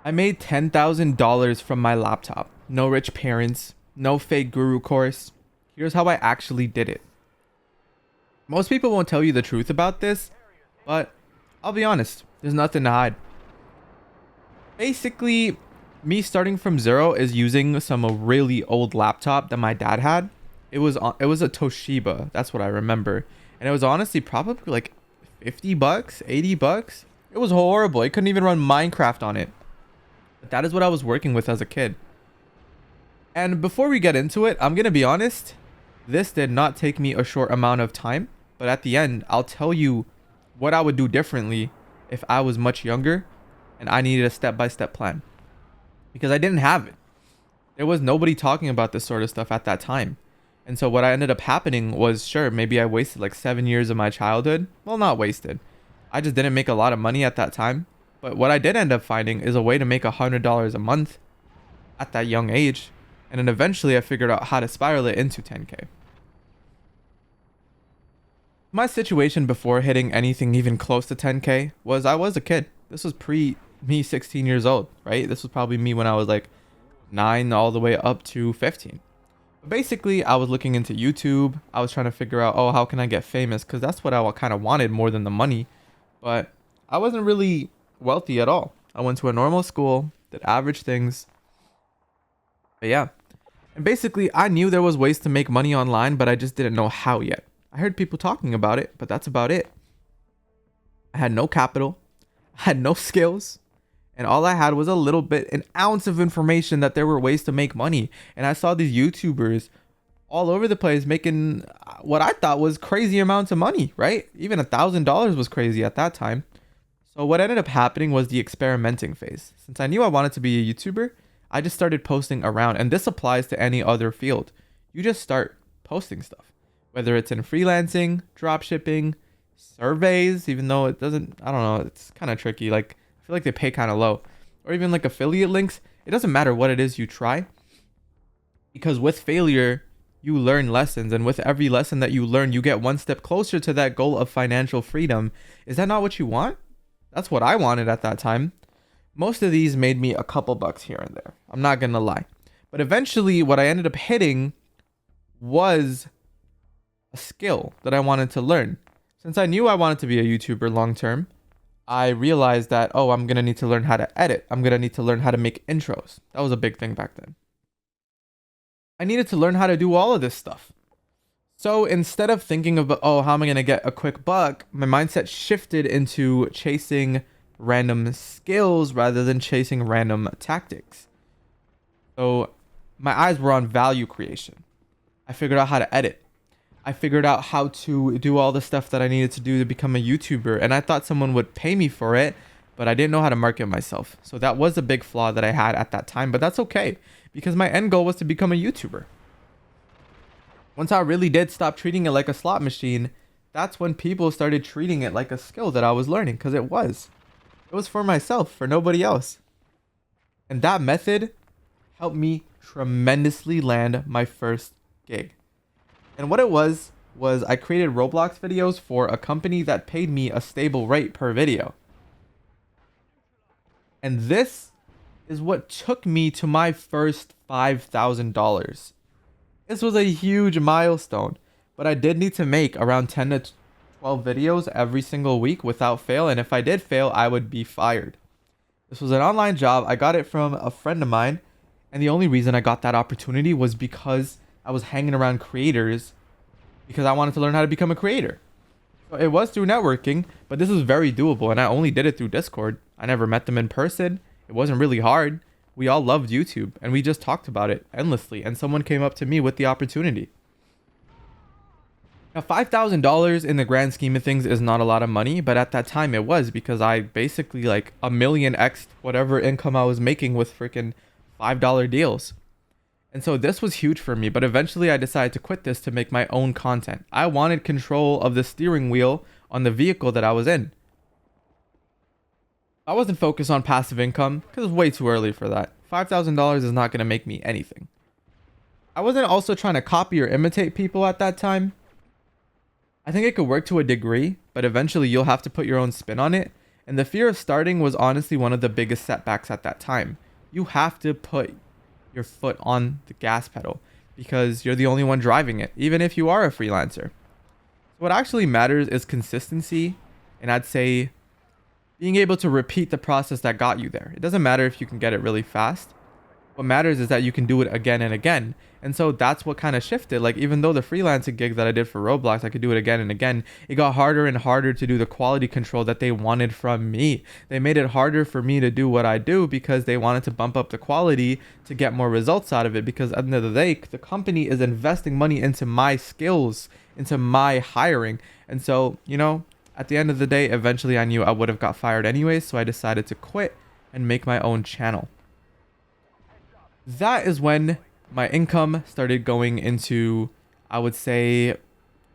I made $10,000 from my laptop. No rich parents, no fake guru course. Here's how I actually did it. Most people won't tell you the truth about this, but I'll be honest, there's nothing to hide. Basically, me starting from zero is using some really old laptop that my dad had. It was a Toshiba, that's what I remember. And it was honestly probably like 50 bucks, 80 bucks. It was horrible. I couldn't even run Minecraft on it. But that is what I was working with as a kid. And before we get into it, I'm going to be honest, this did not take me a short amount of time, but at the end, I'll tell you what I would do differently if I was much younger and I needed a step-by-step plan because I didn't have it. There was nobody talking about this sort of stuff at that time. And so what I ended up happening was, sure, maybe I wasted like 7 years of my childhood. Well, not wasted. I just didn't make a lot of money at that time. But what I did end up finding is a way to make $100 a month at that young age. And then eventually I figured out how to spiral it into 10K. My situation before hitting anything even close to 10K was I was a kid. This was pre me 16 years old, right? This was probably me when I was like 9 all the way up to 15. But basically, I was looking into YouTube. I was trying to figure out, oh, how can I get famous? Because that's what I kind of wanted more than the money. But I wasn't really wealthy at all. I went to a normal school, did average things. But yeah. And basically, I knew there was ways to make money online, but I just didn't know how yet. I heard people talking about it, but that's about it. I had no capital. I had no skills. And all I had was a little bit, an ounce of information that there were ways to make money. And I saw these YouTubers all over the place making what I thought was crazy amounts of money, right? Even $1,000 was crazy at that time. So what ended up happening was the experimenting phase. Since I knew I wanted to be a YouTuber, I just started posting around. And this applies to any other field. You just start posting stuff, whether it's in freelancing, drop shipping, surveys, even though it doesn't, I don't know, it's kind of tricky. Like, I feel like they pay kind of low, or even like affiliate links. It doesn't matter what it is you try, because with failure, you learn lessons. And with every lesson that you learn, you get one step closer to that goal of financial freedom. Is that not what you want? That's what I wanted at that time. Most of these made me a couple bucks here and there. I'm not going to lie. But eventually, what I ended up hitting was a skill that I wanted to learn. Since I knew I wanted to be a YouTuber long term, I realized that, oh, I'm going to need to learn how to edit. I'm going to need to learn how to make intros. That was a big thing back then. I needed to learn how to do all of this stuff. So instead of thinking of, oh, how am I going to get a quick buck? My mindset shifted into chasing random skills rather than chasing random tactics. So my eyes were on value creation. I figured out how to edit. I figured out how to do all the stuff that I needed to do to become a YouTuber. And I thought someone would pay me for it, but I didn't know how to market myself. So that was a big flaw that I had at that time, but that's okay because my end goal was to become a YouTuber. Once I really did stop treating it like a slot machine, that's when people started treating it like a skill that I was learning, because it was. It was for myself, for nobody else. And that method helped me tremendously land my first gig. And what it was I created Roblox videos for a company that paid me a stable rate per video. And this is what took me to my first $5,000. This was a huge milestone, but I did need to make around 10 to 12 videos every single week without fail. And if I did fail, I would be fired. This was an online job. I got it from a friend of mine. And the only reason I got that opportunity was because I was hanging around creators because I wanted to learn how to become a creator. So it was through networking, but this was very doable. And I only did it through Discord. I never met them in person. It wasn't really hard. We all loved YouTube and we just talked about it endlessly. And someone came up to me with the opportunity. Now, $5,000 in the grand scheme of things is not a lot of money, but at that time it was because I basically like a million X whatever income I was making with freaking $5 deals. And so this was huge for me, but eventually I decided to quit this to make my own content. I wanted control of the steering wheel on the vehicle that I was in. I wasn't focused on passive income because it's way too early for that. $5,000 is not going to make me anything. I wasn't also trying to copy or imitate people at that time. I think it could work to a degree, but eventually you'll have to put your own spin on it. And the fear of starting was honestly one of the biggest setbacks at that time. You have to put your foot on the gas pedal because you're the only one driving it, even if you are a freelancer. So what actually matters is consistency, and I'd say being able to repeat the process that got you there. It doesn't matter if you can get it really fast. What matters is that you can do it again and again. And so that's what kind of shifted. Like, even though the freelancing gig that I did for Roblox, I could do it again and again, it got harder and harder to do the quality control that they wanted from me. They made it harder for me to do what I do because they wanted to bump up the quality to get more results out of it. Because at the end of the day, the company is investing money into my skills, into my hiring. And so, you know, at the end of the day, eventually I knew I would have got fired anyways. So I decided to quit and make my own channel. That is when my income started going into, I would say,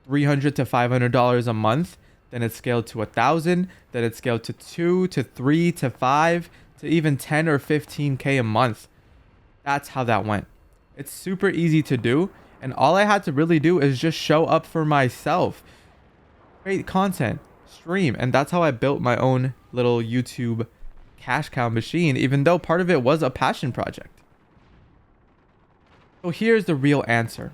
$300 to $500 a month. Then it scaled to 1,000. Then it scaled to 2 to 3 to 5 to even 10 or 15K a month. That's how that went. It's super easy to do. And all I had to really do is just show up for myself, create content, stream. And that's how I built my own little YouTube cash cow machine, even though part of it was a passion project. So here's the real answer.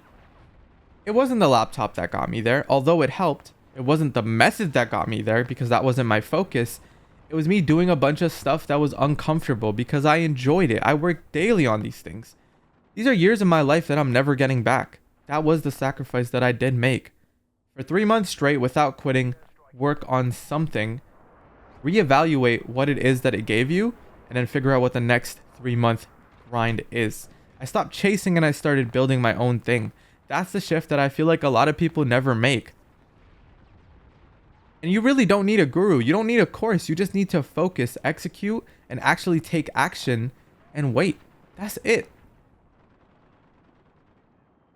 It wasn't the laptop that got me there, although it helped. It wasn't the method that got me there because that wasn't my focus. It was me doing a bunch of stuff that was uncomfortable because I enjoyed it. I worked daily on these things. These are years of my life that I'm never getting back. That was the sacrifice that I did make. For 3 months straight without quitting, work on something, reevaluate what it is that it gave you, and then figure out what the next 3-month grind is. I stopped chasing and I started building my own thing. That's the shift that I feel like a lot of people never make. And you really don't need a guru. You don't need a course. You just need to focus, execute, and actually take action and wait. That's it.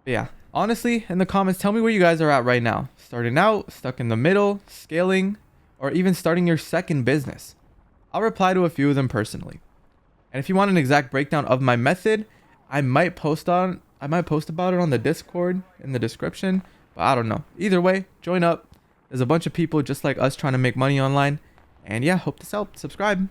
But yeah, honestly, in the comments, tell me where you guys are at right now. Starting out, stuck in the middle, scaling, or even starting your second business. I'll reply to a few of them personally. And if you want an exact breakdown of my method, I might post about it on the Discord in the description, but I don't know. Either way, join up. There's a bunch of people just like us trying to make money online. And yeah, hope this helped. Subscribe.